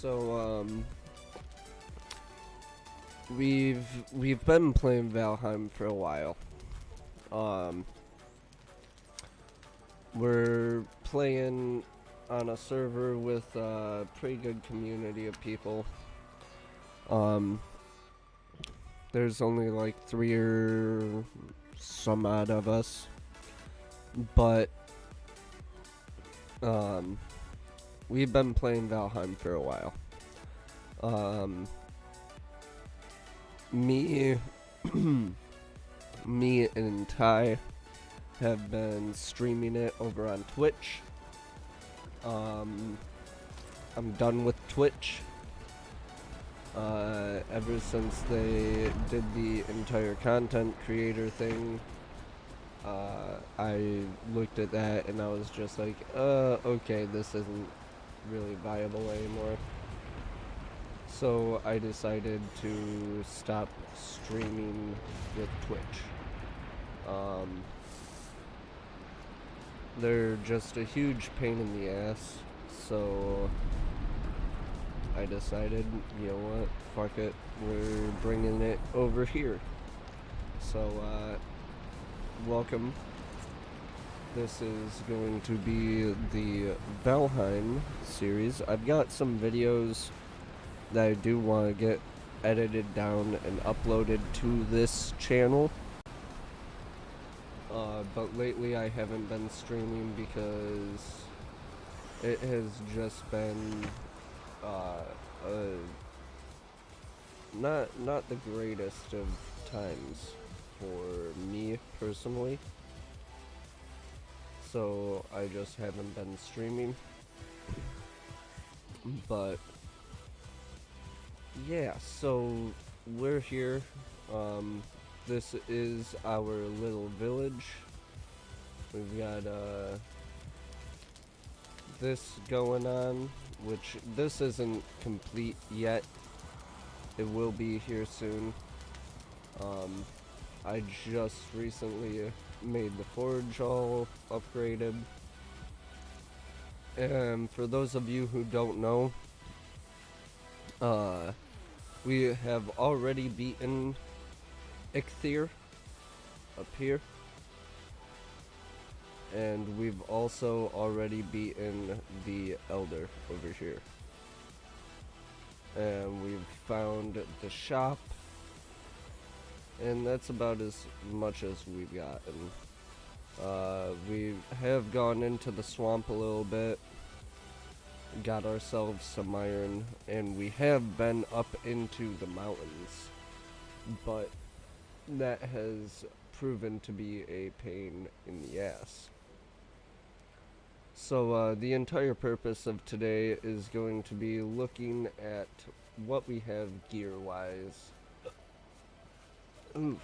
So we've been playing Valheim for a while. Um we're playing on a server with a pretty good community of people. Um there's only like 3 or some odd of us. But we've been playing Valheim for a while. Me me and Ty have been streaming it over on Twitch. I'm done with Twitch. Ever since they did the entire content creator thing, I looked at that and I was just like, okay, this isn't really viable anymore. So I decided to stop streaming with Twitch. They're just a huge pain in the ass, so I decided, you know what, fuck it, we're bringing it over here. So, welcome. This is going to be the Valheim series. I've got some videos that I do want to get edited down and uploaded to this channel. But lately I haven't been streaming because it has just been not the greatest of times for me personally. So I just haven't been streaming. But yeah, so we're here. This is our little village. We've got this going on, which this isn't complete yet. It will be here soon. I just recently made the forge all upgraded. And for those of you who don't know, we have already beaten Ichthyr up here. And we've also already beaten the Elder over here. And we've found the shop. And that's about as much as we've gotten. We have gone into the swamp a little bit. Got ourselves some iron. And we have been up into the mountains. But that has proven to be a pain in the ass. So the entire purpose of today is going to be looking at what we have gear-wise. Oof.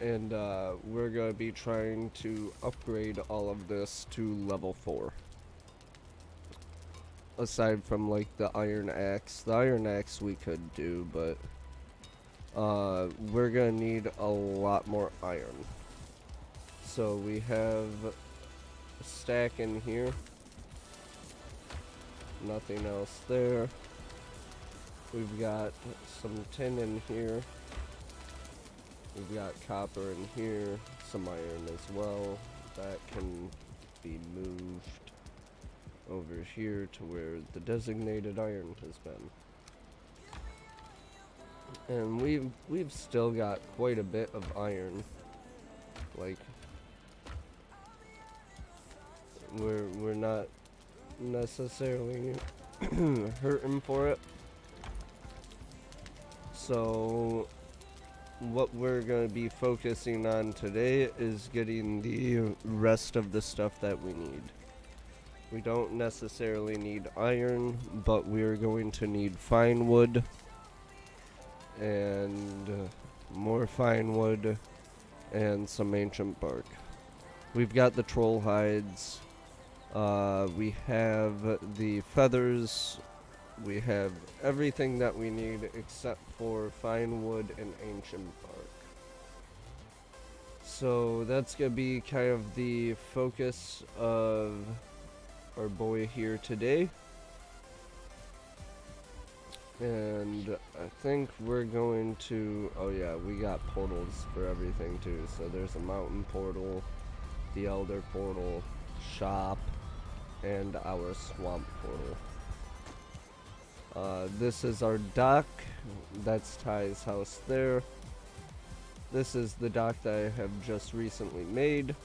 And we're going to be trying to upgrade all of this to level 4. Aside from like the iron axe. The iron axe we could do, but we're going to need a lot more iron. So we have stack in here, nothing else there. We've got some tin in here, we've got copper in here, some iron as well. That can be moved over here to where the designated iron has been. And we've still got quite a bit of iron. Like, we're not necessarily hurting for it. So what we're going to be focusing on today is getting the rest of the stuff that we need. We don't necessarily need iron, but we're going to need fine wood and more fine wood and some ancient bark. We've got the troll hides. We have the feathers. We have everything that we need except for fine wood and ancient bark. So that's gonna be kind of the focus of our boy here today. And I think we're going to, oh yeah, we got portals for everything too. So there's a mountain portal, the elder portal, shop, and our swamp portal. This is our dock. That's Ty's house there. This is the dock that I have just recently made.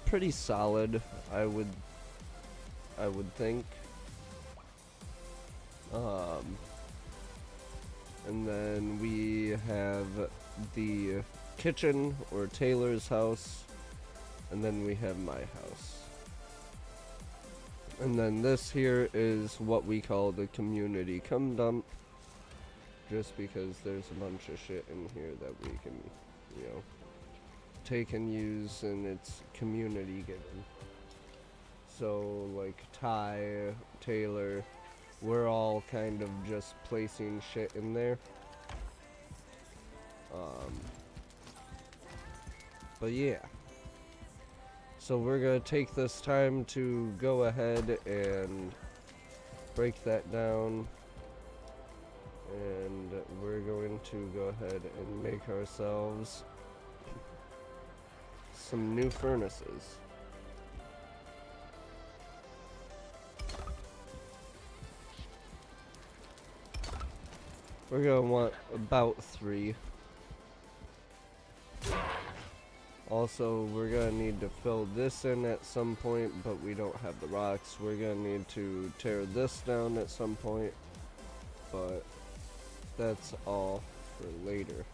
Pretty solid, I would think. And then we have the kitchen, or Taylor's house, and then we have my house. And then this here is what we call the community cum dump, just because there's a bunch of shit in here that we can, you know, take and use, and it's community given. So like Ty, Taylor, we're all kind of just placing shit in there. But yeah. So we're gonna take this time to go ahead and break that down. And we're going to go ahead and make ourselves some new furnaces. We're gonna want about 3. Also, we're gonna need to fill this in at some point, but we don't have the rocks. We're gonna need to tear this down at some point, but that's all for later.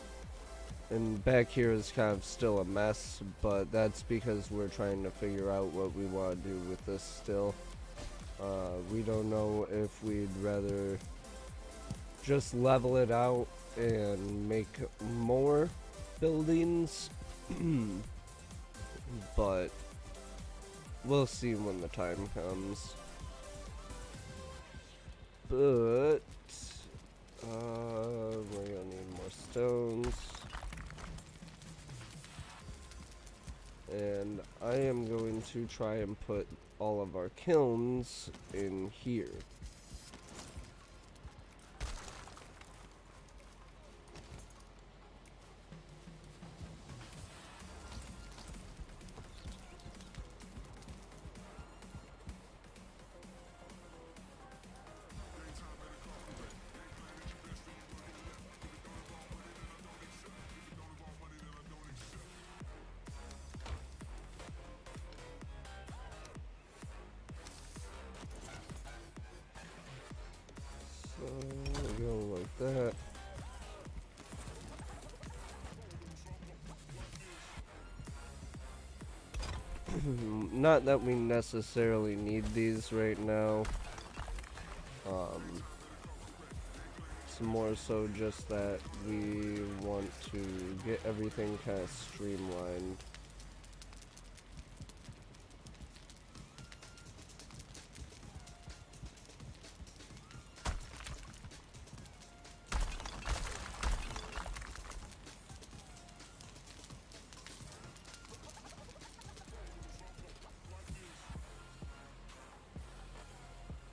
And back here is kind of still a mess, but that's because we're trying to figure out what we want to do with this still. We don't know if we'd rather just level it out and make more buildings, but we'll see when the time comes. But we're gonna need more stones. And I am going to try and put all of our kilns in here. So we'll go like that. Not that we necessarily need these right now. It's more so just that we want to get everything kind of streamlined.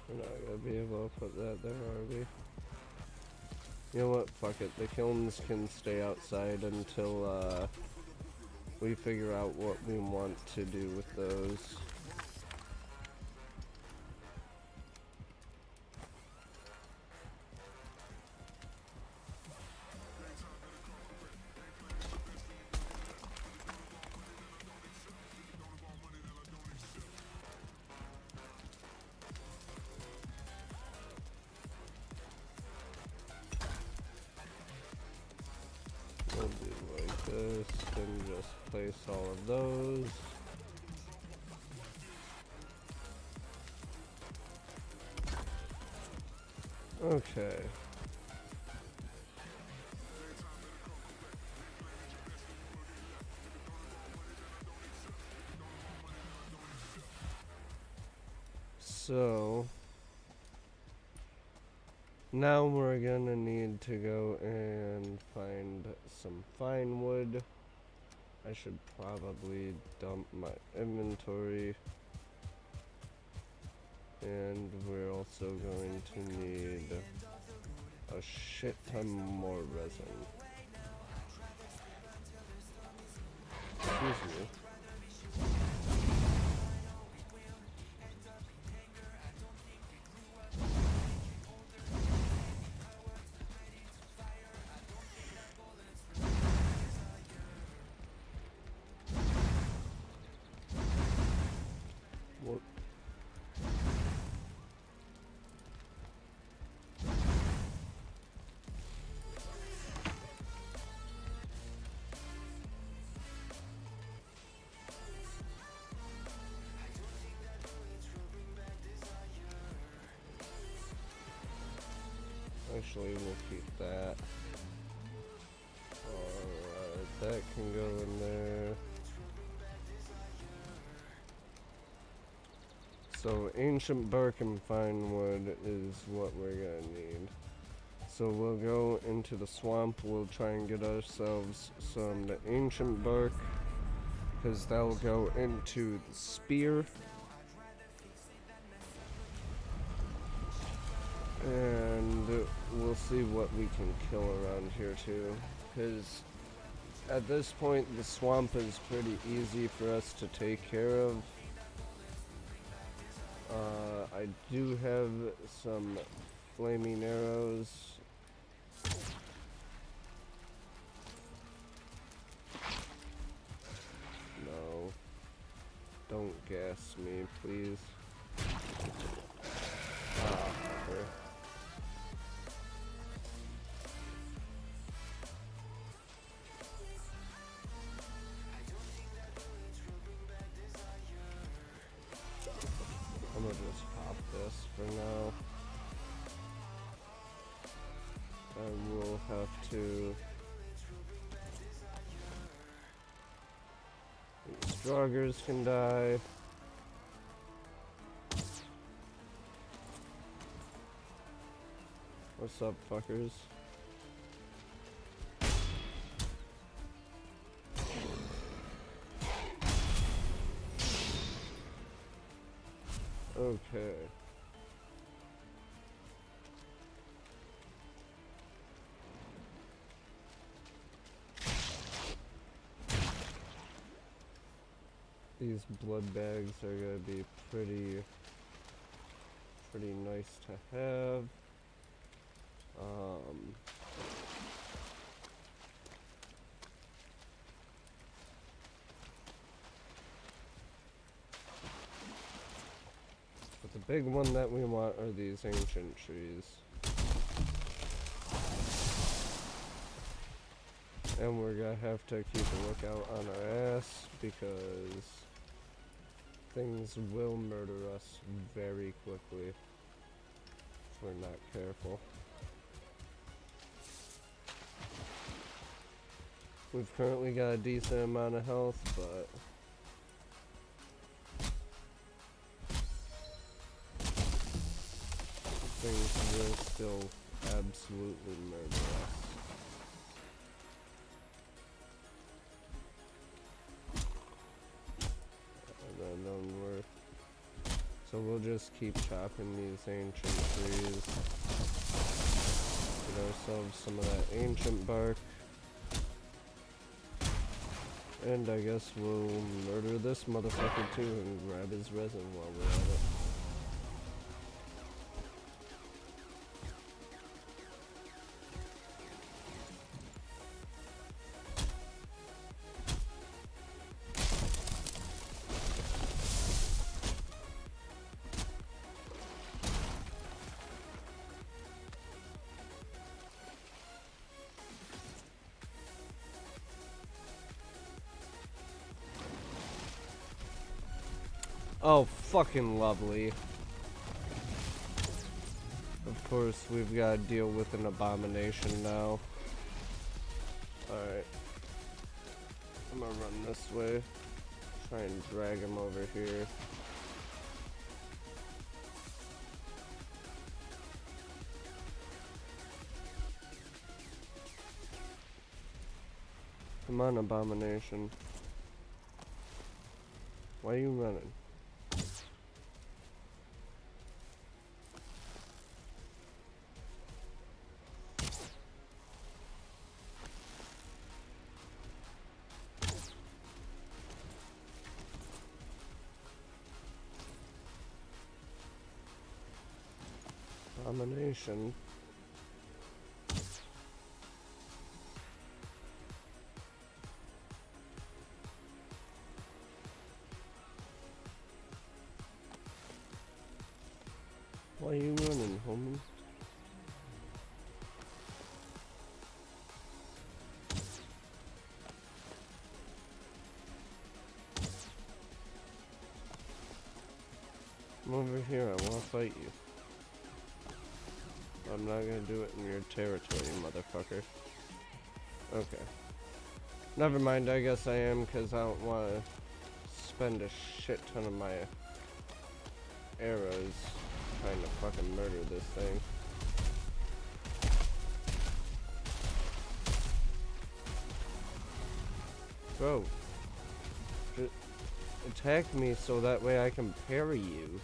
We're not gonna be able to put that there, are we? You know what? Fuck it. The kilns can stay outside until we figure out what we want to do with those. We'll do like this and just place all of those. Okay. So now we're gonna need to go and find some fine wood. I should probably dump my inventory And we're also going to need a shit ton more resin. Excuse me. What? Actually, we'll keep that. Alright, that can go in there. So, ancient bark and fine wood is what we're gonna need. So we'll go into the swamp, we'll try and get ourselves some ancient bark, because that'll go into the spear. And we'll see what we can kill around here too, because at this point the swamp is pretty easy for us to take care of. I do have some flaming arrows. No. Don't gas me, please. Ah, fucker. I'm gonna just pop this for now. And we'll have to... These Stroggers can die. What's up, fuckers? Okay. These blood bags are gonna be pretty nice to have. But the big one that we want are these ancient trees. And we're gonna have to keep a lookout on our ass, because things will murder us very quickly if we're not careful. We've currently got a decent amount of health, but things will still absolutely murder us. And then so we'll just keep chopping these ancient trees. Get ourselves some of that ancient bark. And I guess we'll murder this motherfucker too and grab his resin while we're at it. Oh, fucking lovely. Of course, we've got to deal with an abomination now. Alright. I'm gonna run this way. Try and drag him over here. Come on, abomination. Why are you running? Domination. Why are you running, homie? I'm over here, I want to fight you. I'm not gonna do it in your territory, motherfucker. Okay. Never mind, I guess I am, because I don't want to spend a shit ton of my arrows trying to fucking murder this thing. Bro. Just attack me so that way I can parry you.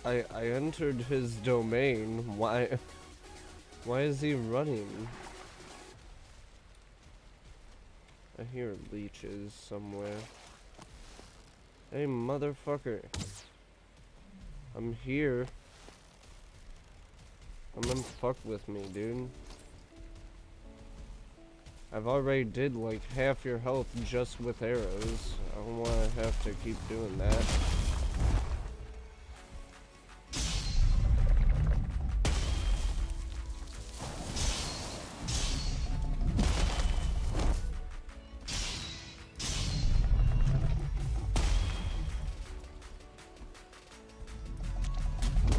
I entered his domain. Why is he running? I hear leeches somewhere. Hey motherfucker. I'm here. I'm gonna fuck with me, dude. I've already did like half your health just with arrows. I don't wanna have to keep doing that.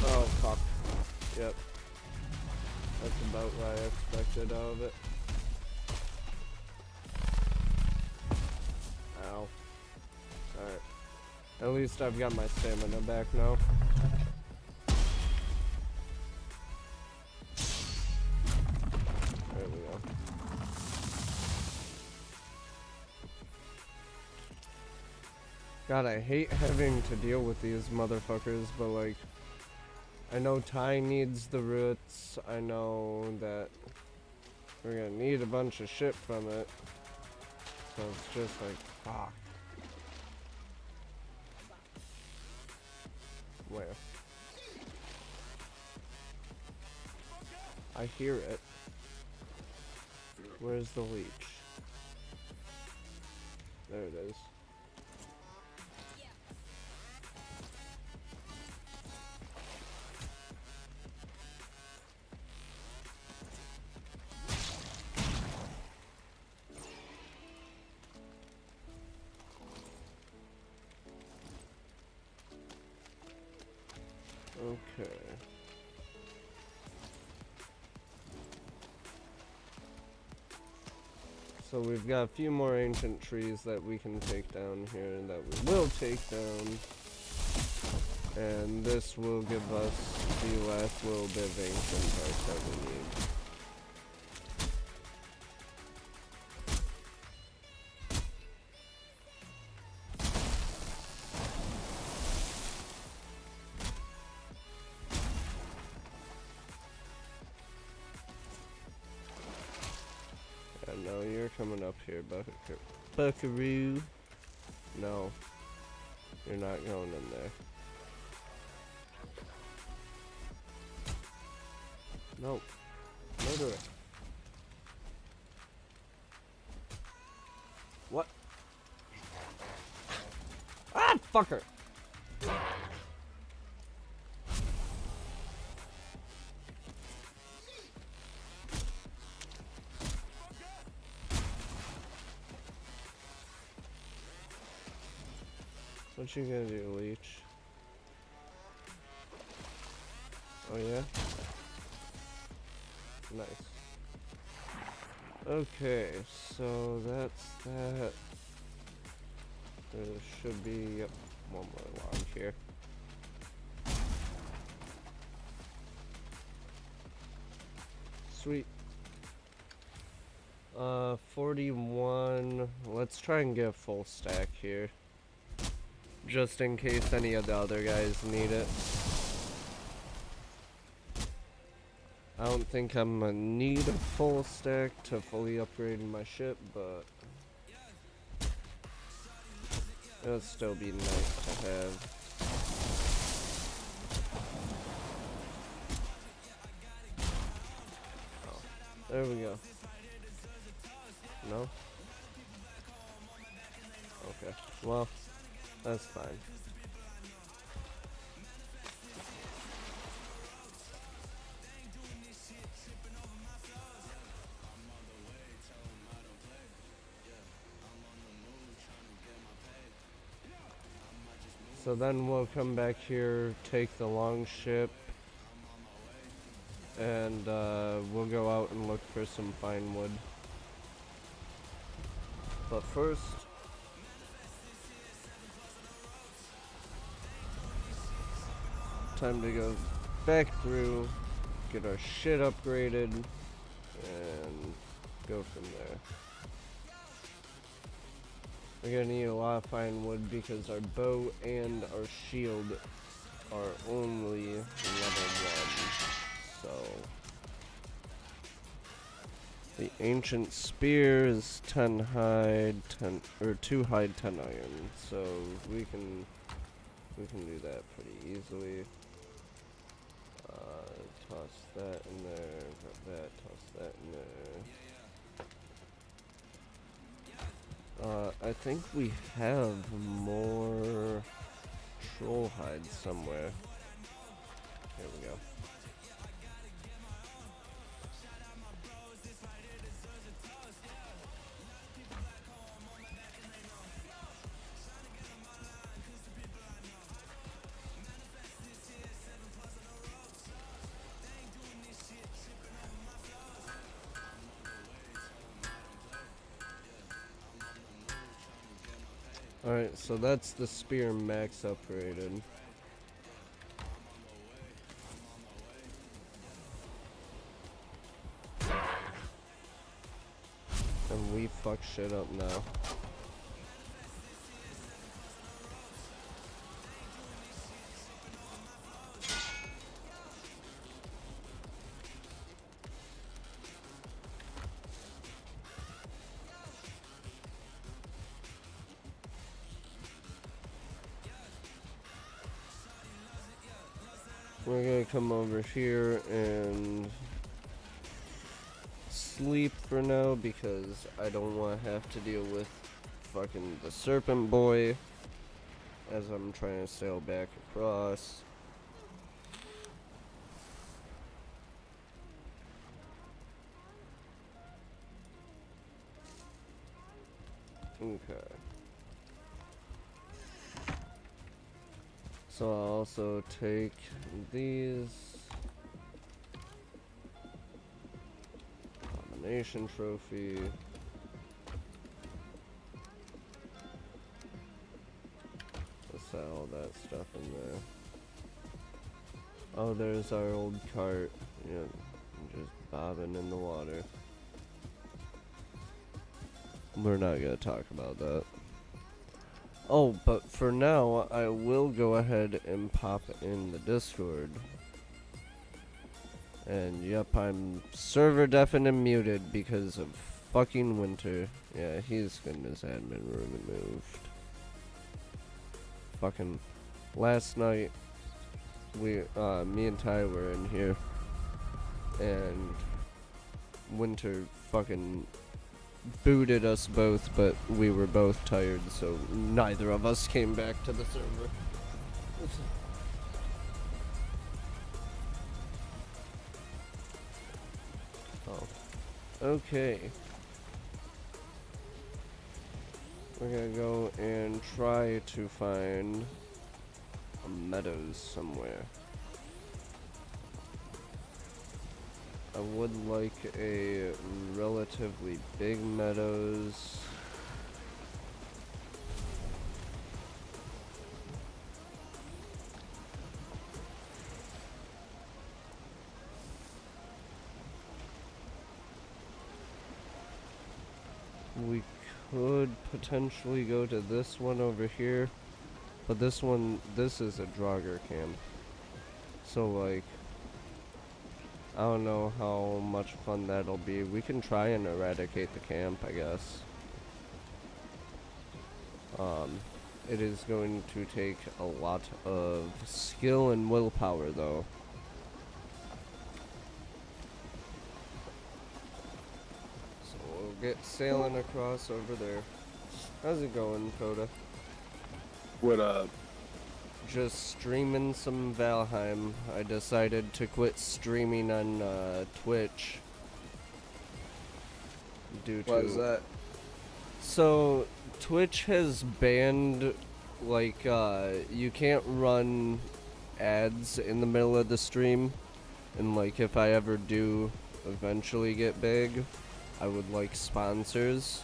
Oh fuck. Yep. That's about what I expected out of it. Ow. Alright. At least I've got my stamina back now. There we go. God, I hate having to deal with these motherfuckers, but like, I know Ty needs the roots. I know that we're gonna need a bunch of shit from it. So it's just like, fuck. Where? I hear it. Where's the leech? There it is. Okay. So we've got a few more ancient trees that we can take down here and that we will take down. And this will give us the last little bit of ancient art that we need. No, you're coming up here, Buckaroo. No, you're not going in there. Nope. Murder it. What? Ah, fucker! What you gonna do, leech? Oh yeah? Nice. Okay, so that's that. There should be, yep, one more log here. Sweet. 41. Let's try and get a full stack here. Just in case any of the other guys need it. I don't think I'm gonna need a full stack to fully upgrade my ship, but it would still be nice to have. Oh, there we go. No? Okay. Well, that's fine. So then we'll come back here, take the long ship, and we'll go out and look for some fine wood. But first, time to go back through, get our shit upgraded, and go from there. We're gonna need a lot of fine wood because our bow and our shield are only level 1. So the ancient spear is 10 hide, 10 or 2 hide, 10 iron. So we can do that pretty easily. Toss that in there, grab that, toss that in there. I think we have more troll hides somewhere. Here we go. Alright, so that's the spear max upgraded. And we fuck shit up now. We're gonna come over here and sleep for now because I don't want to have to deal with fucking the serpent boy as I'm trying to sail back across. Okay. So I'll also take these. Combination trophy. Let's set all that stuff in there. Oh, there's our old cart. Yeah, just bobbing in the water. We're not gonna talk about that. Oh, but for now, I will go ahead and pop in the Discord. And yep, I'm server deafened and muted because of fucking Winter. Yeah, he's getting his admin room removed. Fucking last night, me and Ty were in here, and Winter fucking booted us both, but we were both tired, so neither of us came back to the server. Oh. Okay. We're gonna go and try to find a meadows somewhere. I would like a relatively big meadows. We could potentially go to this one over here, but this is a Draugr camp. So like, I don't know how much fun that'll be. We can try and eradicate the camp, I guess. It is going to take a lot of skill and willpower, though. So we'll get sailing across over there. How's it going, Coda? What up? Just streaming some Valheim. I decided to quit streaming on Twitch. Why is that? So, Twitch has banned, like, you can't run ads in the middle of the stream. And, like, if I ever do eventually get big, I would like sponsors.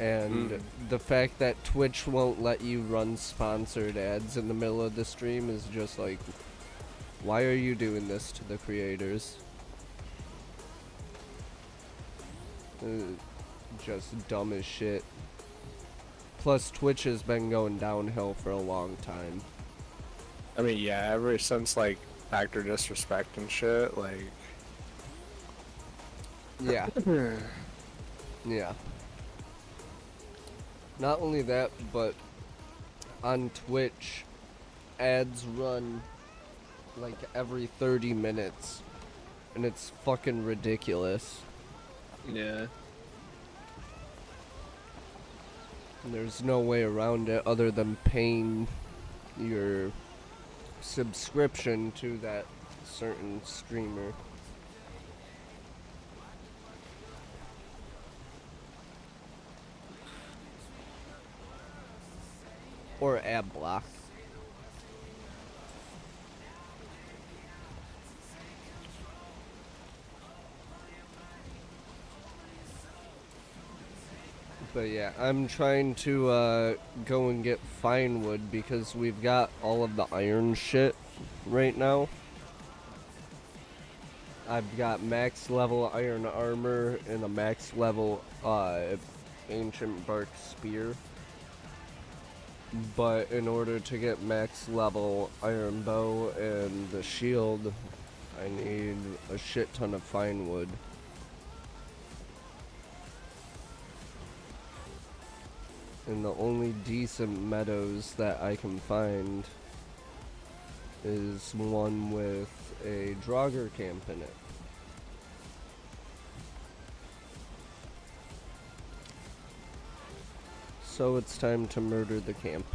And the fact that Twitch won't let you run sponsored ads in the middle of the stream is just like, why are you doing this to the creators? Just dumb as shit. Plus, Twitch has been going downhill for a long time. I mean, yeah, ever since, like, actor disrespect and shit, like... Yeah. Yeah. Not only that, but on Twitch, ads run like every 30 minutes. And it's fucking ridiculous. Yeah. There's no way around it other than paying your subscription to that certain streamer. Or ad block. But yeah, I'm trying to go and get fine wood because we've got all of the iron shit right now. I've got max level iron armor and a max level ancient bark spear. But in order to get max level iron bow and the shield, I need a shit ton of fine wood. And the only decent meadows that I can find is one with a Draugr camp in it. So it's time to murder the camp.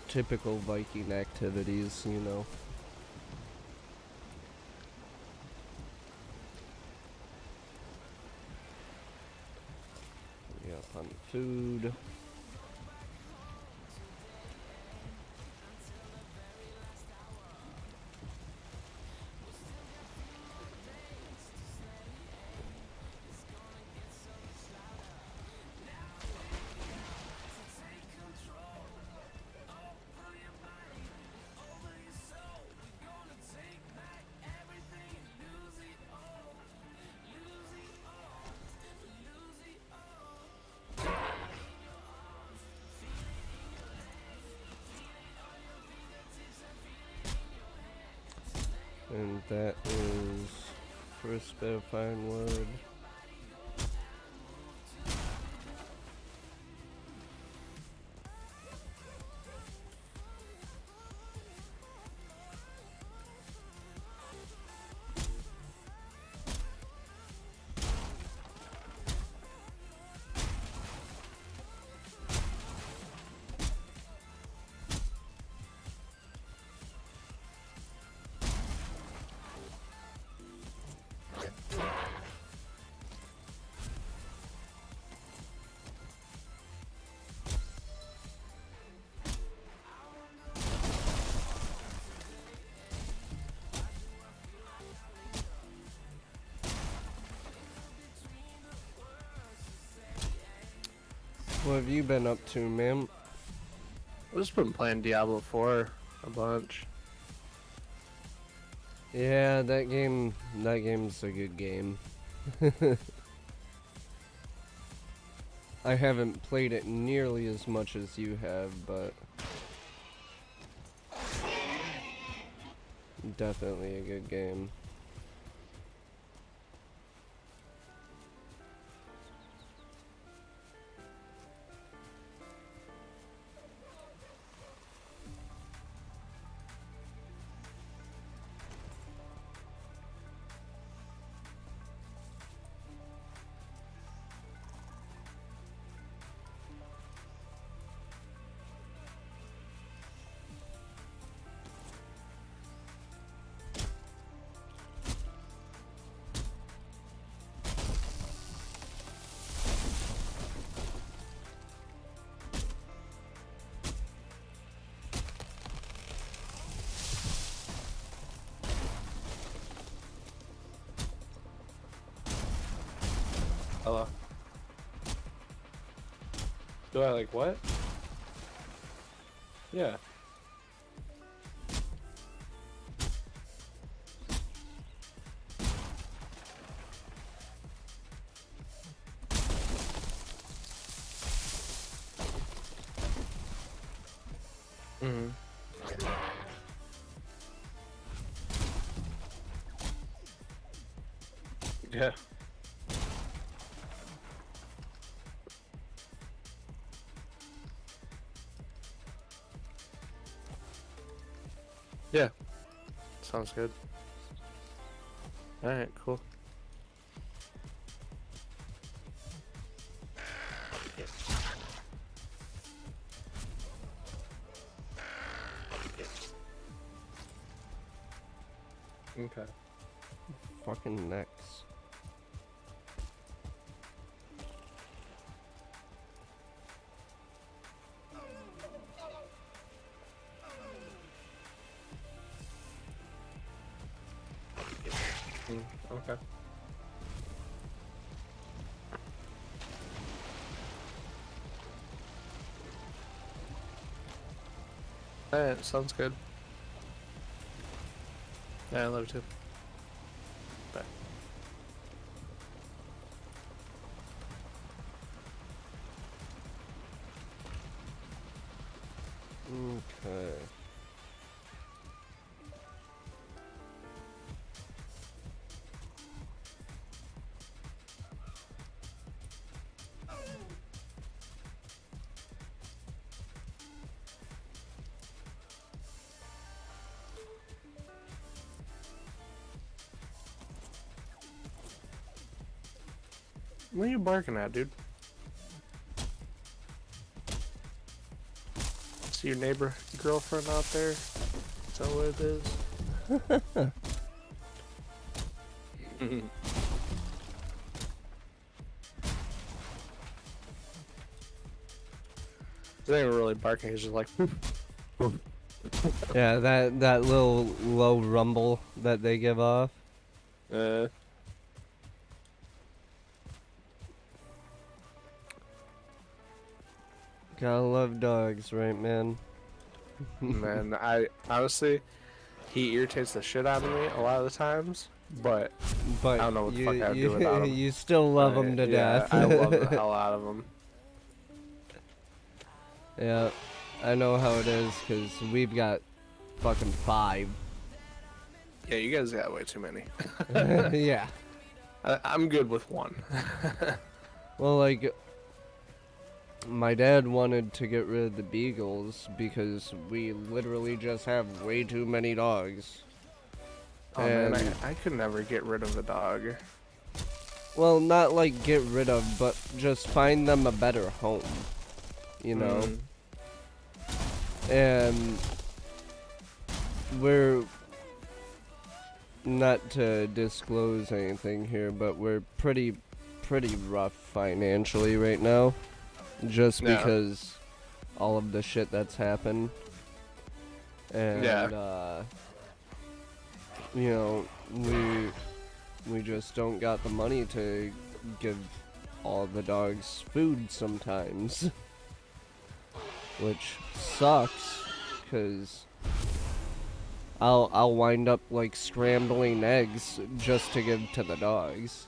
Typical Viking activities, you know. Yeah, on food. And that is first bit of fine wood. What have you been up to, ma'am? I've just been playing Diablo 4 a bunch. Yeah, that game's a good game. I haven't played it nearly as much as you have, but Definitely a good game. Hello. Do I like what? Yeah. Mm-hmm. Yeah. Yeah. Sounds good. Alright, cool. Okay. Fucking necks. Okay. Alright, sounds good. Yeah, I love it too. Bye. Okay. What are you barking at, dude? See your neighbor girlfriend out there? Is that what it is? They ain't really barking, he's just like Yeah, that little low rumble that they give off. uh Gotta love dogs, right, man? man, I honestly he irritates the shit out of me a lot of the times, but But I don't know what the you fuck I would do without him. you still love them to Yeah, death. I love the hell out of him. Yeah, I know how it is because we've got fucking 5. Yeah, you guys got way too many. Yeah. I'm good with one. Well, like, my dad wanted to get rid of the beagles because we literally just have way too many dogs. Oh And, man, I could never get rid of a dog. well, not like get rid of, but just find them a better home. You know? And we're, not to disclose anything here, but we're pretty rough financially right now. Just Yeah. because all of the shit that's happened. And, you know, we just don't got the money to give all the dogs food sometimes. Which sucks, because I'll wind up like scrambling eggs just to give to the dogs.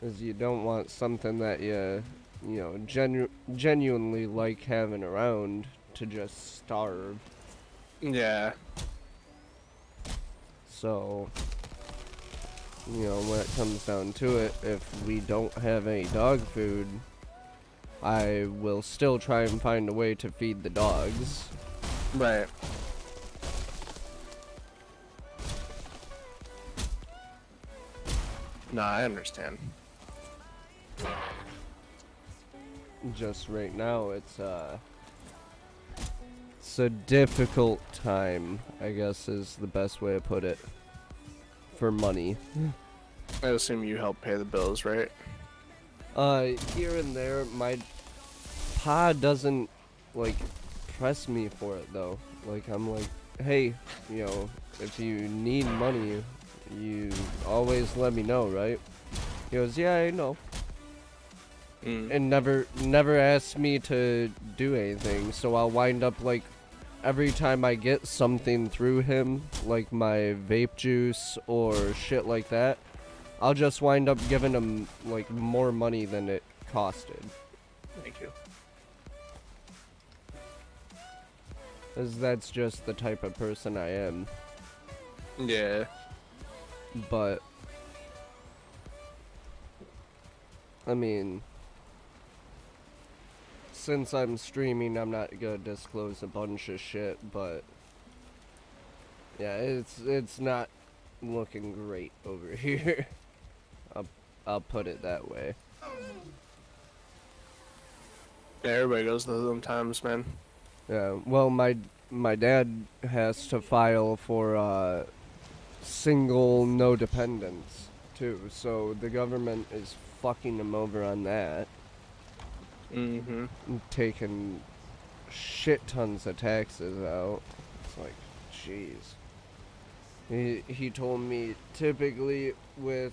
Because you don't want something that you know, genuinely like having around to just starve. Yeah. So, when it comes down to it, if we don't have any dog food, I will still try and find a way to feed the dogs. Right. No, I understand. Just right now, it's a difficult time, I guess is the best way to put it, for money. I assume you help pay the bills, right? Here and there, my pa doesn't, like, press me for it, though. Like, I'm like, hey, if you need money, you always let me know, right? He goes, yeah, I know. And never asks me to do anything, so I'll wind up, like, every time I get something through him, like my vape juice or shit like that, I'll just wind up giving him, like, more money than it costed. Thank you. Because that's just the type of person I am. Yeah. But, I mean, since I'm streaming, I'm not gonna disclose a bunch of shit, but yeah, it's not looking great over here. I'll put it that way. Yeah, everybody goes through them times, man. Yeah, well, my dad has to file for single no dependents too, so the government is fucking him over on that. Mm-hmm. Taking shit tons of taxes out. It's like, jeez. He told me typically with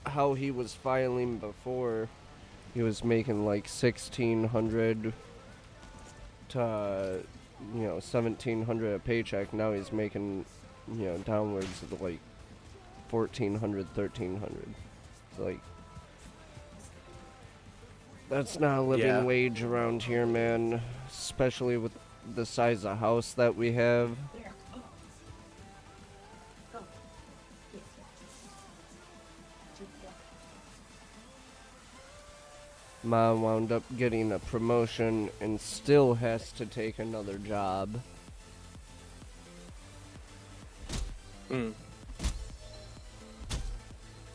how he was filing before, he was making like 1,600 to 1,700 a paycheck. Now he's making downwards of like 1,400, 1,300. It's like, that's not a living wage around here, man. Especially with the size of house that we have. Mom wound up getting a promotion and still has to take another job.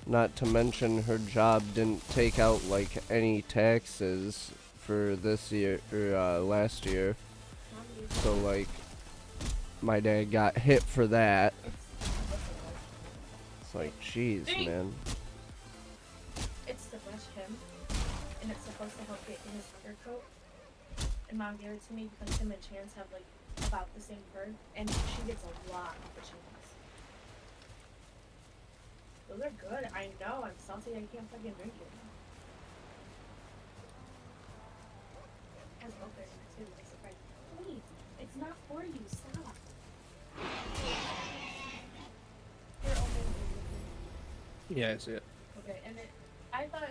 Not to mention her job didn't take out like any taxes for this year or last year. So like my dad got hit for that. It's like, jeez, man. It's to brush him, and it's supposed to help get in his undercoat. And Mom gave it to me because him and Chance have like about the same fur, and she gets a lot of the Chance. Those are good. I know. I'm salty. I can't fucking drink it. It has milk there too. I'm surprised. Wait, it's not for you. Stop. Here, open it. Yeah, I see it. Okay, and I thought,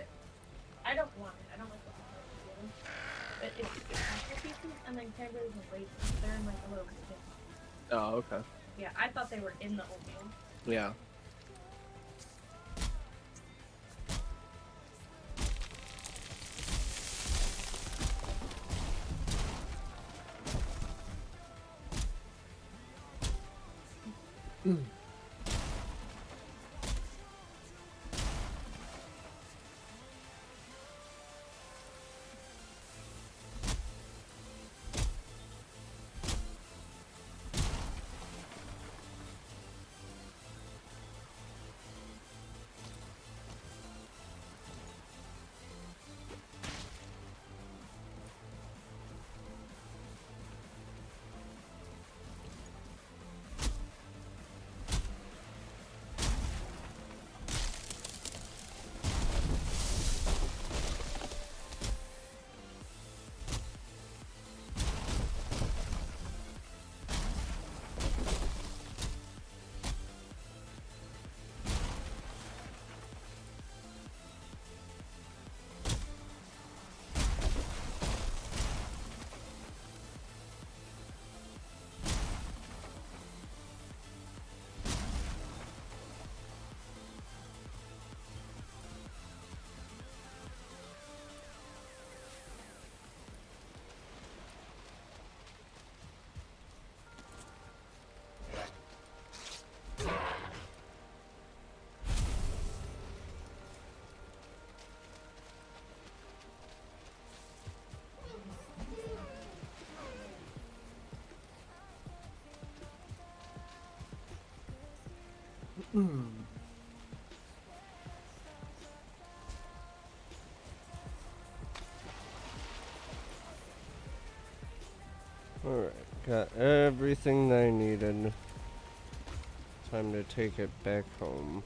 I don't want it. I don't like the oatmeal. But it's apple pieces and then cranberries and raisins. They're in like a little container. Oh, okay. Yeah, I thought they were in the oatmeal. Yeah. Alright, got everything I needed. Time to take it back home.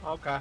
Okay.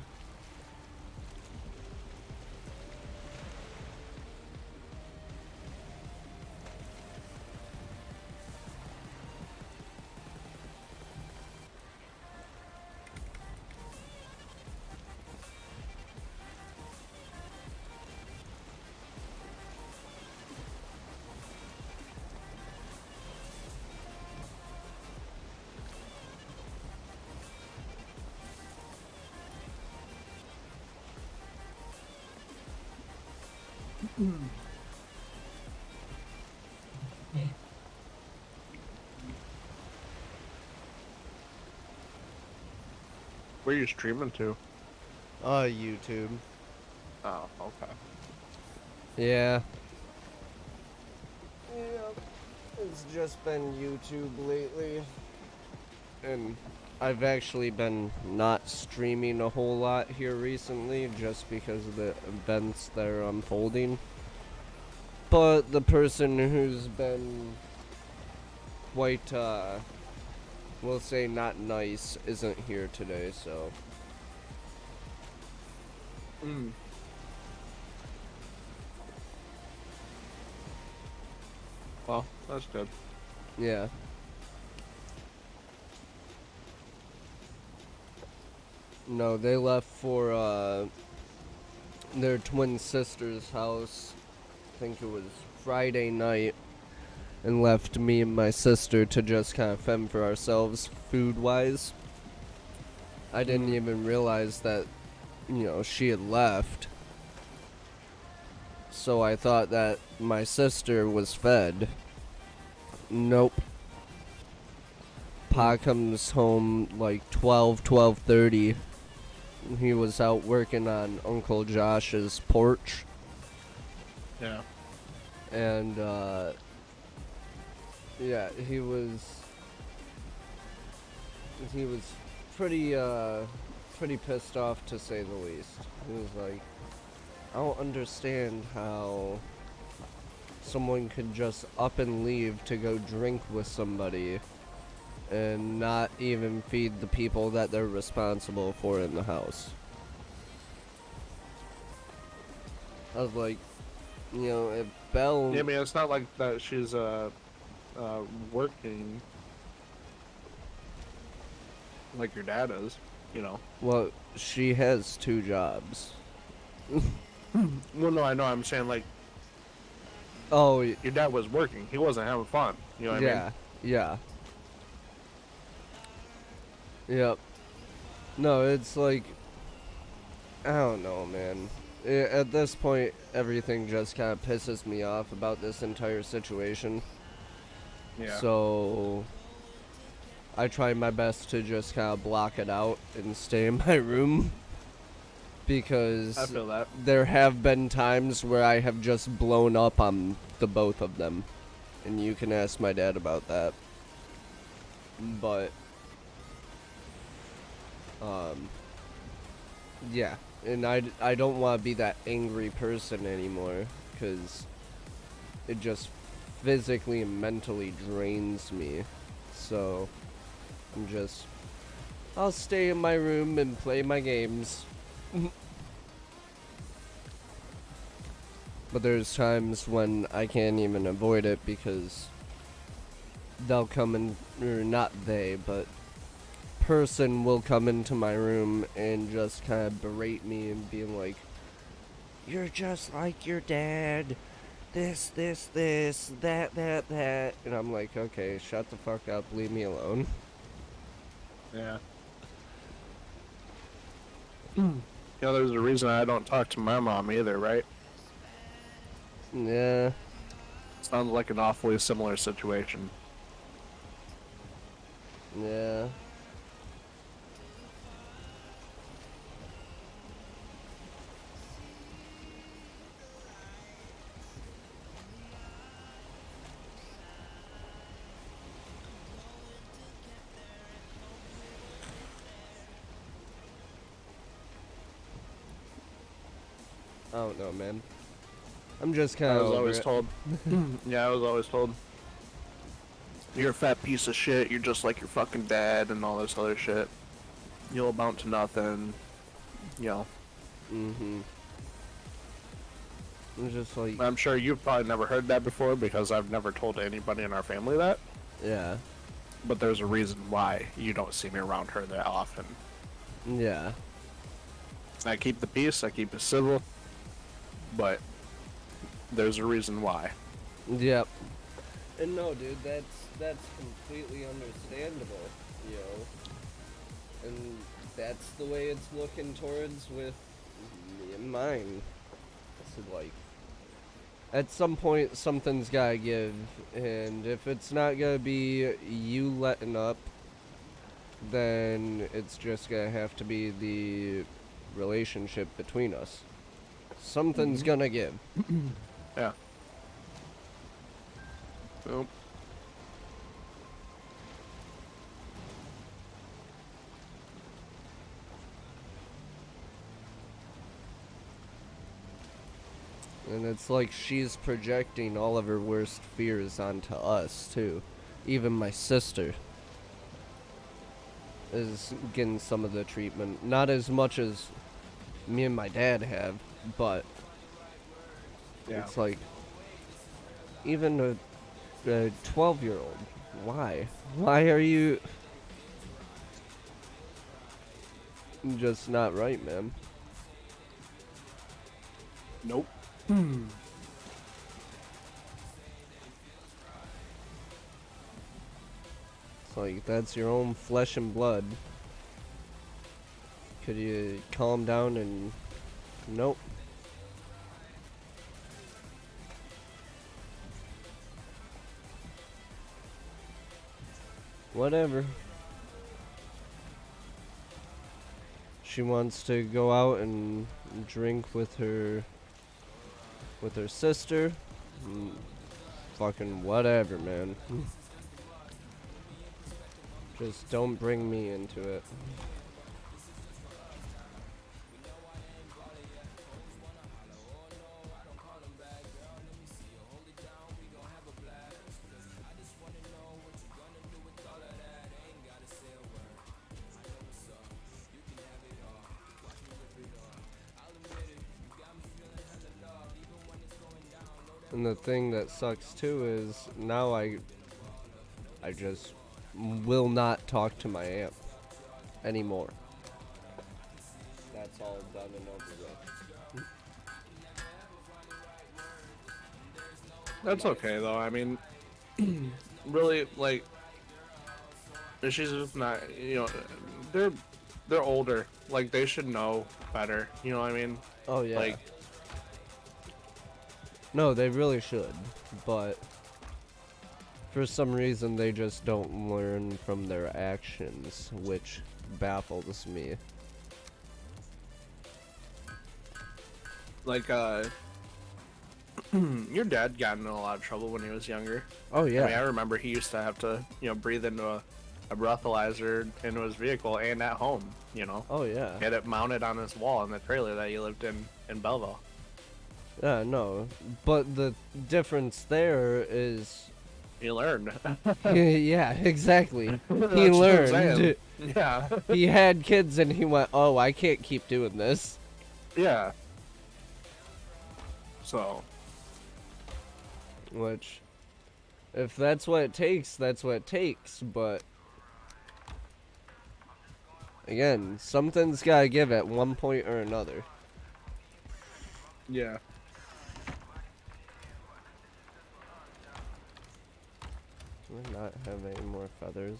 Where are you streaming to? YouTube. Oh, okay. Yeah. Yep. It's just been YouTube lately. And I've actually been not streaming a whole lot here recently just because of the events that are unfolding. But the person who's been quite, we'll say not nice isn't here today, so. Well, that's good. Yeah. No, they left for, their twin sister's house. I think it was Friday night. And left me and my sister to just kind of fend for ourselves food-wise. I didn't even realize that, she had left. So I thought that my sister was fed. Nope. Pa comes home like 12:30. He was out working on Uncle Josh's porch. Yeah. And, yeah, he was pretty pissed off, to say the least. He was like, I don't understand how someone could just up and leave to go drink with somebody and not even feed the people that they're responsible for in the house. I was like, if Belle... Yeah, I mean, it's not like that she's, working like your dad is, Well, she has 2 jobs. Well, no, I know. I'm saying, like, Oh, your dad was working. He wasn't having fun. You know what I mean? yeah. Yep. No, it's like, I don't know, man. At this point, everything just kind of pisses me off about this entire situation. Yeah. So, I try my best to just kind of block it out and stay in my room. Because I feel that. there have been times where I have just blown up on the both of them. And you can ask my dad about that. But, yeah. And I don't want to be that angry person anymore. Because it just physically and mentally drains me. So, I'll stay in my room and play my games. But there's times when I can't even avoid it because they'll come in, or not they, but person will come into my room and just kind of berate me and being like, you're just like your dad, this, that. And I'm like, okay, shut the fuck up, leave me alone. Yeah. There's a reason I don't talk to my mom either, right? Yeah. Sounds like an awfully similar situation. Yeah. I don't know, man. I'm just I kind of was over always it. told. Yeah, I was always told. You're a fat piece of shit. You're just like your fucking dad and all this other shit. You'll amount to nothing. You know. Mm-hmm. I'm just like, I'm sure you've probably never heard that before because I've never told anybody in our family that. yeah. But there's a reason why you don't see me around her that often. Yeah. I keep the peace. I keep it civil. But there's a reason why. Yep. And no, dude, that's completely understandable, you know. And that's the way it's looking towards with me and mine. So, like, at some point, something's gotta give, and if it's not gonna be you letting up, then it's just gonna have to be the relationship between us. Something's gonna give. Yeah. Nope. And it's like she's projecting all of her worst fears onto us, too. Even my sister is getting some of the treatment. Not as much as me and my dad have, but Yeah. it's like, even a 12-year-old. Why? Why are you just not right, man? Nope. It's like, that's your own flesh and blood. Could you calm down and... Nope. Whatever. She wants to go out and drink with her sister. Fucking whatever, man. Just don't bring me into it. And the thing that sucks too is now I just will not talk to my aunt anymore. That's all done and over with. That's okay though. I mean, really, like, she's just not. You know, they're older. Like they should know better. You know what I mean? Oh yeah. Like, no, they really should, but for some reason they just don't learn from their actions, which baffles me. like, your dad got in a lot of trouble when he was younger. Oh yeah. I mean, I remember he used to have to, breathe into a breathalyzer into his vehicle and at home. You know, Oh yeah. he had it mounted on his wall in the trailer that he lived in Belleville. Yeah, no. But the difference there is He learned. yeah, exactly. He That's what I'm learned. saying. Yeah. He had kids and he went, "Oh, I can't keep doing this." Yeah. So. Which, if that's what it takes, that's what it takes, but again, something's gotta give at one point or another. Yeah. Do I not have any more feathers?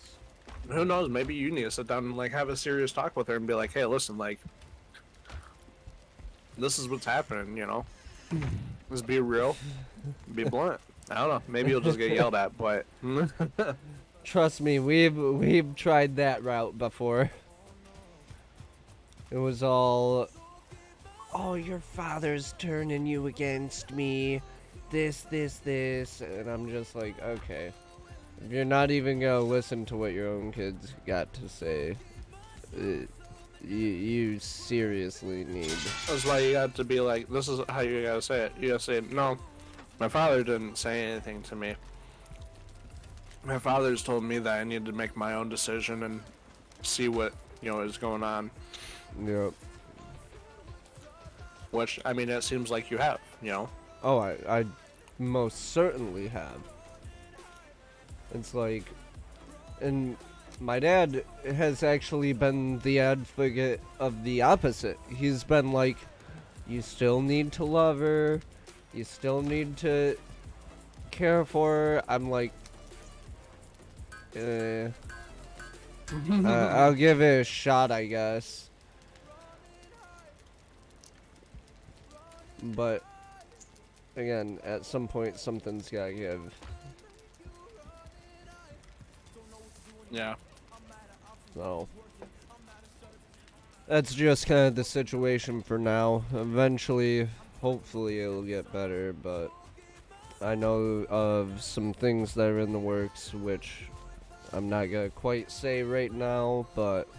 Who knows? Maybe you need to sit down and like have a serious talk with her and be like, "Hey, listen, like, this is what's happening. You know, just be real, be blunt. I don't know. Maybe you'll just get yelled at, but Trust me, we've tried that route before. It was all, "Oh, your father's turning you against me. This, and I'm just like, okay. If you're not even gonna listen to what your own kids got to say, you seriously need. That's why you got to be like, this is how you gotta say it. You gotta say, no, my father didn't say anything to me. My father's told me that I need to make my own decision and see what, is going on. Yep. Which, I mean, it seems like you have. Oh, I most certainly have. It's like, and my dad has actually been the advocate of the opposite. He's been like, you still need to love her, you still need to care for her. I'm like, I'll give it a shot, I guess. But again, at some point, something's gotta give. Yeah. So that's just kind of the situation for now. Eventually, hopefully, it'll get better. But I know of some things that are in the works, which I'm not gonna quite say right now, but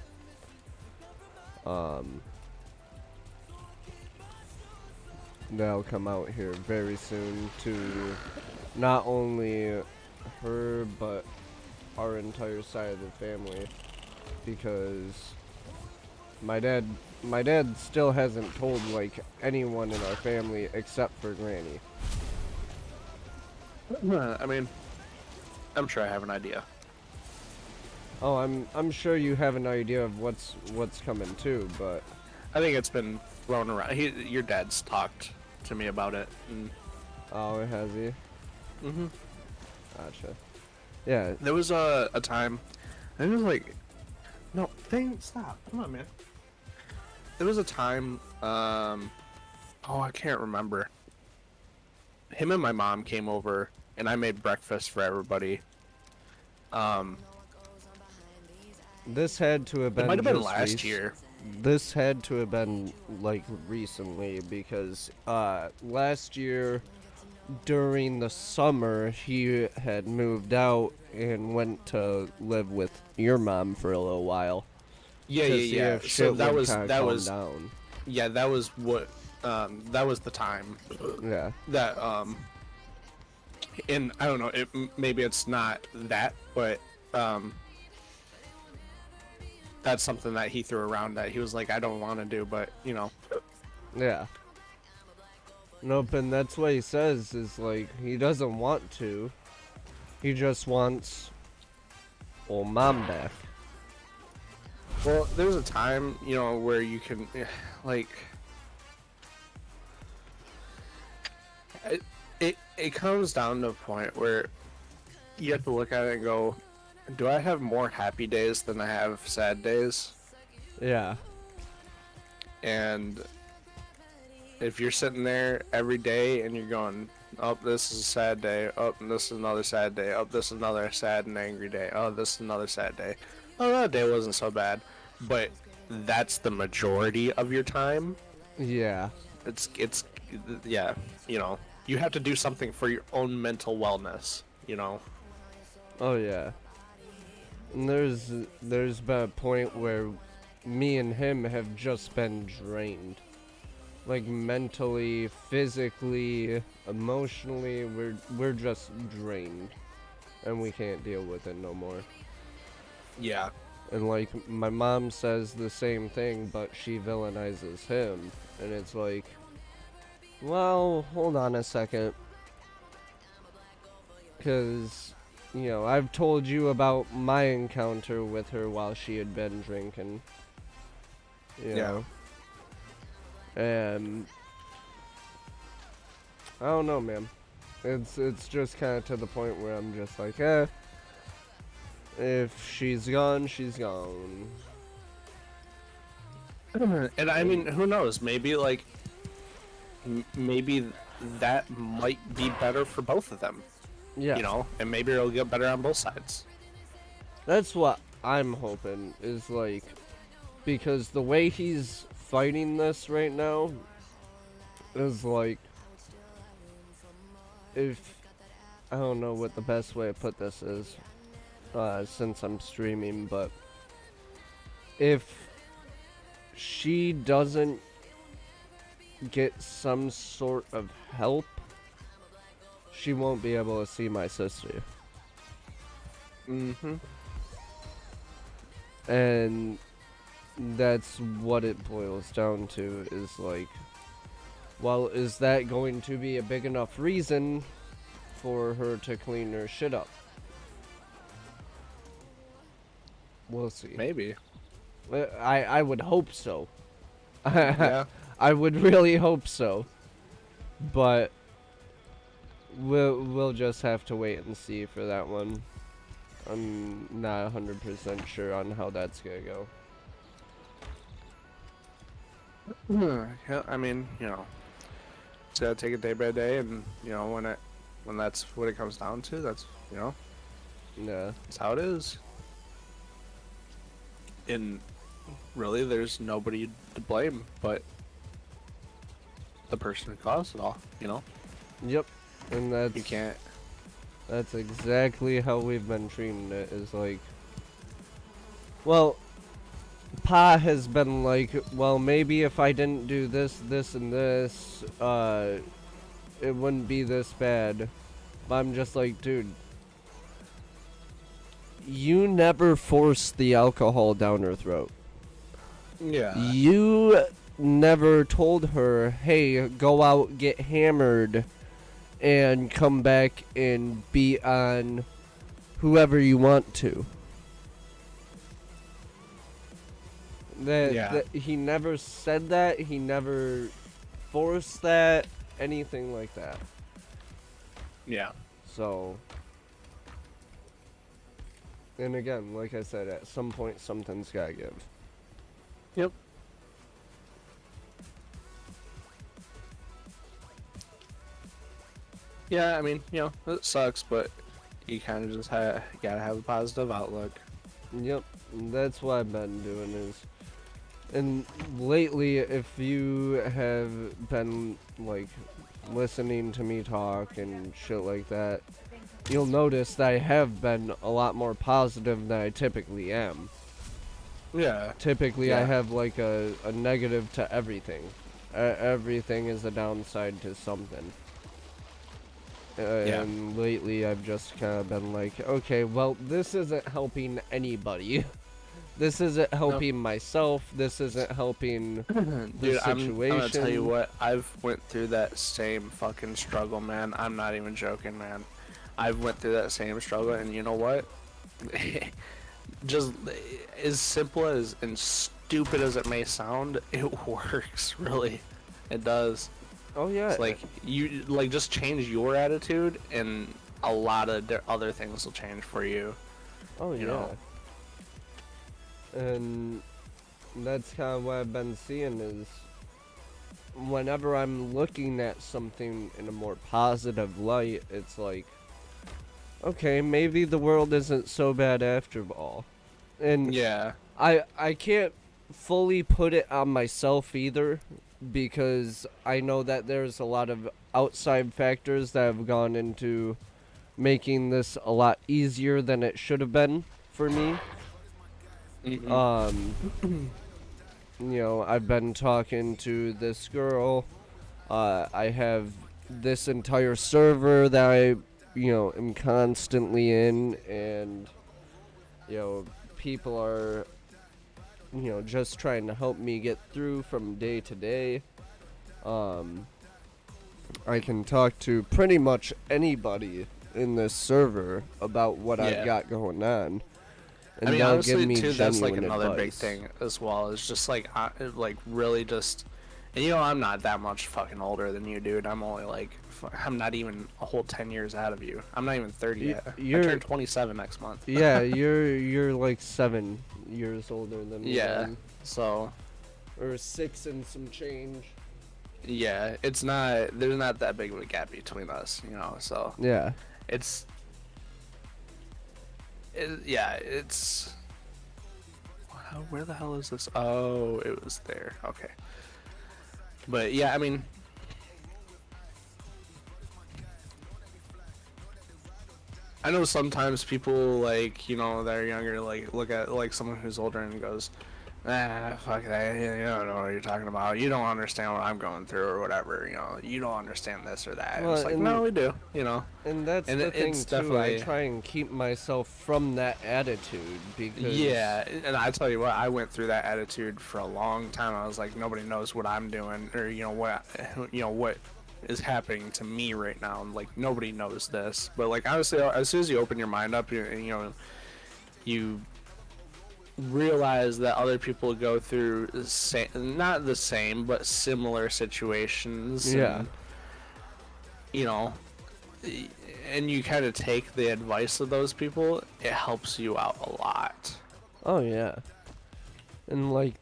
they'll come out here very soon to not only her but our entire side of the family, because my dad still hasn't told like anyone in our family except for Granny. I mean, I'm sure I have an idea. Oh, I'm sure you have an idea of what's coming too, but I think it's been thrown around. Your dad's talked to me about it. And, oh, has he? mm-hmm. Gotcha. Yeah. There was a time, and it was like, no, stop. Come on, man. There was a time, I can't remember. Him and my mom came over, and I made breakfast for everybody. This had to have been. It might have been just last year. This had to have been like recently, because last year during the summer he had moved out and went to live with your mom for a little while. Yeah. So that was down. Yeah, that was what that was the time. Yeah. That and I don't know, maybe it's not that, but that's something that he threw around that he was like, I don't want to do, but Yeah. Nope, and that's what he says, is like, he doesn't want to. He just wants old mom back. Well, there's a time, where you can, like, it comes down to a point where you have to look at it and go, do I have more happy days than I have sad days? Yeah. And if you're sitting there every day and you're going, oh, this is a sad day, oh, this is another sad day, oh, this is another sad and angry day, oh, this is another sad day, oh, that day wasn't so bad, but that's the majority of your time. Yeah. It's yeah, you have to do something for your own mental wellness, Oh yeah. And there's been a point where me and him have just been drained. Like mentally, physically, emotionally, we're just drained. And we can't deal with it no more. Yeah. And like my mom says the same thing, but she villainizes him. And it's like, well, hold on a second. 'Cause I've told you about my encounter with her while she had been drinking. You know? And I don't know, man. It's just kind of to the point where I'm just like, if she's gone, she's gone. And I mean, who knows? Maybe like, maybe that might be better for both of them. Yeah. And maybe it'll get better on both sides. That's what I'm hoping, is like, because the way he's fighting this right now is like, if I don't know what the best way to put this is, since I'm streaming, but if she doesn't get some sort of help, she won't be able to see my sister. Mm-hmm. And that's what it boils down to, is like, well, is that going to be a big enough reason for her to clean her shit up? We'll see. Maybe. I would hope so. Yeah. I would really hope so. But we'll just have to wait and see for that one. I'm not 100% sure on how that's gonna go. Yeah, I mean, just gotta take it day by day, and when that's what it comes down to, that's Yeah. that's how it is. And really, there's nobody to blame but the person who caused it all. Yep. And You can't. that's exactly how we've been treating it, is like, well, Pa has been like, well, maybe if I didn't do this, this, and this, it wouldn't be this bad. But I'm just like, dude, you never forced the alcohol down her throat. Yeah. You never told her, hey, go out, get hammered, and come back and beat on whoever you want to. Yeah. He never said that. He never forced that. Anything like that. Yeah. So, and again, like I said, at some point something's gotta give. Yep. Yeah, I mean, it sucks, but you kind of just gotta have a positive outlook. Yep, that's what I've been doing is, and lately, if you have been like listening to me talk and shit like that, you'll notice that I have been a lot more positive than I typically am. Yeah. Typically, I Yeah. have like a negative to everything. Everything is a downside to something. Yeah. And lately, I've just kind of been like, okay, well, this isn't helping anybody. This isn't helping myself. This isn't helping the Dude, situation. I'm gonna tell you what, I've went through that same fucking struggle, man. I'm not even joking, man. I've went through that same struggle, and you know what? Just as simple as and stupid as it may sound, it works, really. It does. Oh yeah. It's like you just change your attitude, and a lot of other things will change for you. Oh you yeah. know. And that's kind of what I've been seeing is, whenever I'm looking at something in a more positive light, it's like, okay, maybe the world isn't so bad after all. And Yeah. I can't fully put it on myself either, because I know that there's a lot of outside factors that have gone into making this a lot easier than it should have been for me. I've been talking to this girl. I have this entire server that I, am constantly in, and, people are, just trying to help me get through from day to day. I can talk to pretty much anybody in this server about what Yeah. I've got going on. And I mean, they'll honestly, give me too, that's like genuine another big advice. thing as well. It's just like really just, and I'm not that much fucking older than you, dude. I'm only like, I'm not even a whole 10 years out of you. I'm not even 30 yet. I turn 27 next month. Yeah, you're like 7 years older than me. Yeah. then. So, Or 6 and some change. yeah, there's not that big of a gap between us, so Yeah. it's, where the hell is this? Oh, it was there. Okay. But yeah, I mean, I know sometimes people that are younger look at like someone who's older and goes, fuck that. You don't know what you're talking about. You don't understand what I'm going through or whatever. You don't understand this or that. And Well, it's like, no, we do. and that's And the thing it's too. I definitely try and keep myself from that attitude because yeah. And I tell you what, I went through that attitude for a long time. I was like, nobody knows what I'm doing or what is happening to me right now. And like nobody knows this. But like honestly, as soon as you open your mind up, you realize that other people go through not the same but similar situations. Yeah. And, you know, and you kind of take the advice of those people, it helps you out a lot. Oh yeah. And like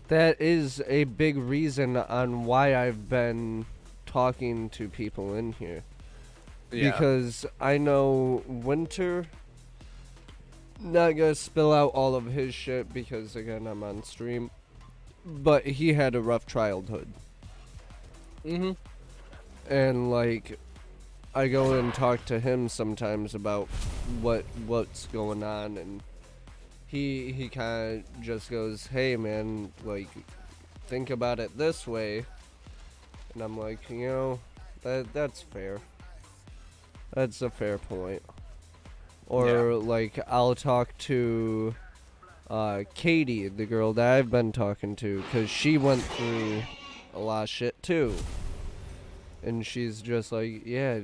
that is a big reason on why I've been talking to people in here. Yeah. Because I know Winter not gonna spill out all of his shit because again I'm on stream. But he had a rough childhood. Mhm. And like I go and talk to him sometimes about what's going on, and he kind of just goes, "Hey man, like think about it this way." And I'm like, that's fair. That's a fair point. Or like I'll talk to Katie, the girl that I've been talking to, cuz she went through a lot of shit too. And she's just like, yeah,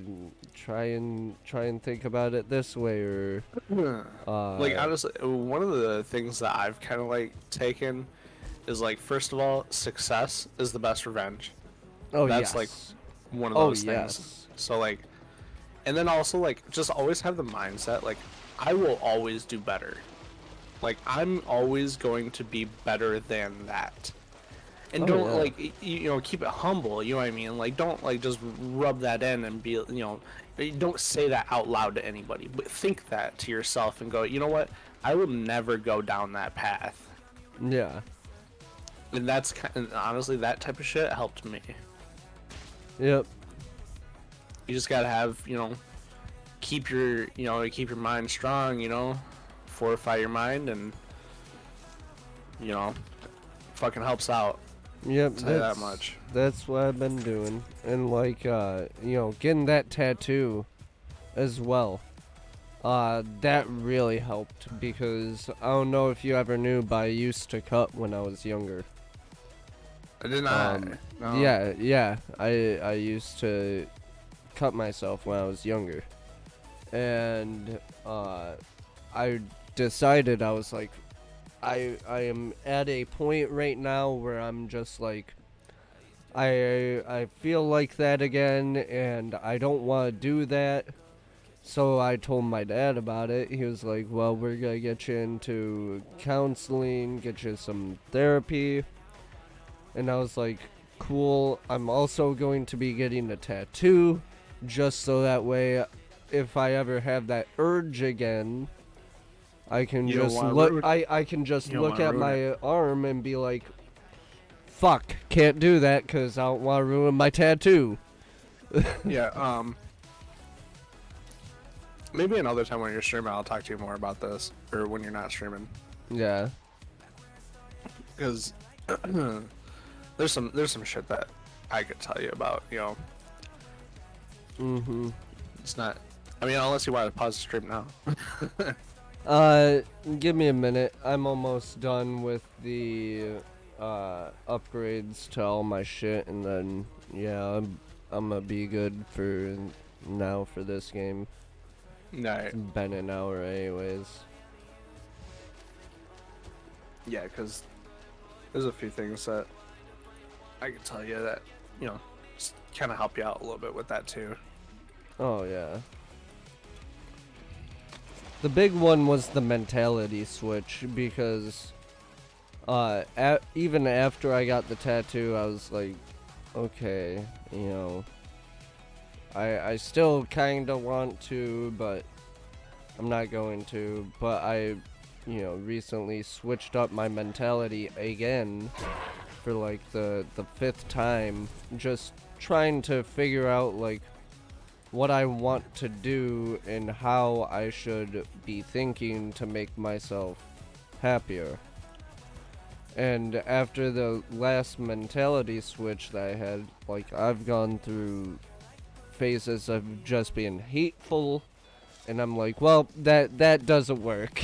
try and think about it this way, or Like honestly, one of the things that I've kind of like taken is like, first of all, success is the best revenge. oh That's yes, like one of oh those things. yes, So like, and then also like just always have the mindset like I will always do better. Like I'm always going to be better than that. And Oh, don't yeah. like keep it humble, you know what I mean? Like don't like just rub that in and be don't say that out loud to anybody, but think that to yourself and go, you know what? I will never go down that path. yeah, And that's honestly that type of shit helped me. yep, You just gotta have keep your mind strong, fortify your mind, and fucking helps out. yep. I'll tell you that much. That's what I've been doing, and like getting that tattoo as well. That really helped because I don't know if you ever knew, but I used to cut when I was younger. I did not. No. Yeah. I used to cut myself when I was younger, and I decided I was like, I am at a point right now where I'm just like, I feel like that again, and I don't want to do that. So I told my dad about it. He was like, well, we're gonna get you into counseling, get you some therapy. And I was like, cool. I'm also going to be getting a tattoo, just so that way, if I ever have that urge again, I can You don't just wanna look. ruin- I can just you don't look wanna at ruin my arm and be like, fuck, can't do that because I don't want to ruin my tattoo. Yeah. Maybe another time when you're streaming, I'll talk to you more about this, or when you're not streaming, Yeah. because there's some shit that I could tell you about. Mm-hmm. It's not. I mean, unless you want to pause the stream now. Give me a minute. I'm almost done with the upgrades to all my shit, and then yeah, I'm gonna be good for now for this game. No. It's been an hour anyways. Yeah, because there's a few things that I could tell you that just kind of help you out a little bit with that too. Oh yeah. The big one was the mentality switch because even after I got the tattoo, I was like, okay, I still kind of want to, but I'm not going to. But I, recently switched up my mentality again for like the fifth time, just trying to figure out like what I want to do and how I should be thinking to make myself happier. And after the last mentality switch that I had, like, I've gone through phases of just being hateful, and I'm like, well, that doesn't work.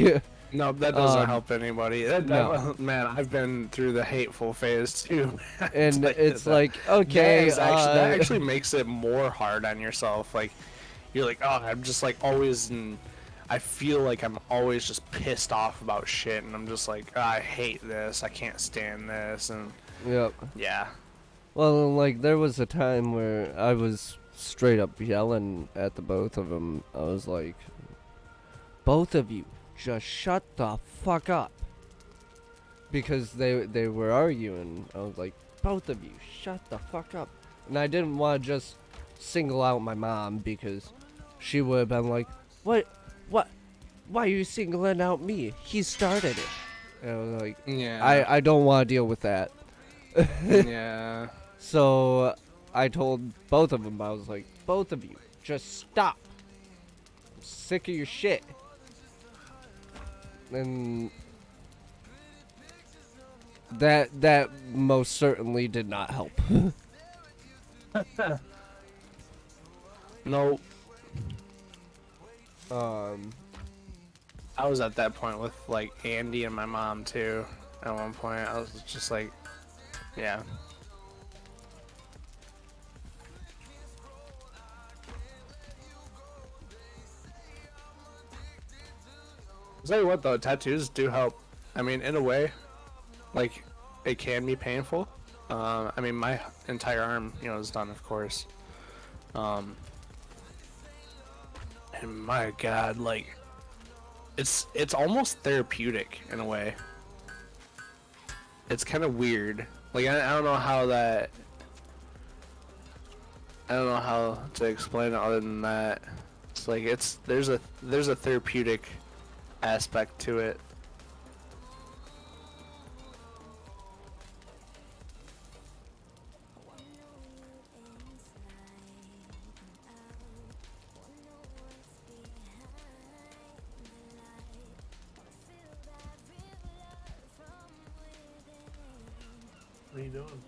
No, that doesn't Um, help anybody. no. Man, I've been through the hateful phase too. And Tell you it's that. like, okay, That actually makes it more hard on yourself. Like you're like, oh, I'm just like always in. I feel like I'm always just pissed off about shit, and I'm just like, "Ah, I hate this. I can't stand this, and yep. yeah. Well, like, there was a time where I was straight up yelling at the both of them. I was like, both of you, just shut the fuck up. Because they were arguing. I was like, both of you, shut the fuck up. And I didn't want to just single out my mom because she would have been like, what, why are you singling out me? He started it. And I was like, Yeah. I don't want to deal with that. Yeah. So I told both of them, I was like, both of you, just stop. I'm sick of your shit. And that most certainly did not help. No, um, I was at that point with like Andy and my mom too. At one point, I was just like, yeah. I'll tell you what though, tattoos do help. I mean, in a way, like it can be painful. I mean, my entire arm, is done, of course. Um, and my God, like it's almost therapeutic in a way. It's kind of weird. Like I don't know how that. I don't know how to explain it other than that. It's like there's a therapeutic aspect to it. What are you doing?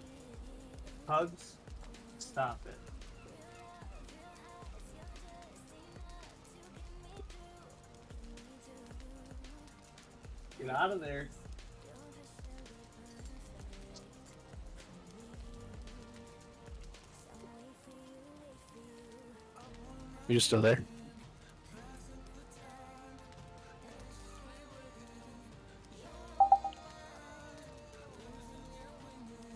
Hugs? Stop it. Get out of there. You still there?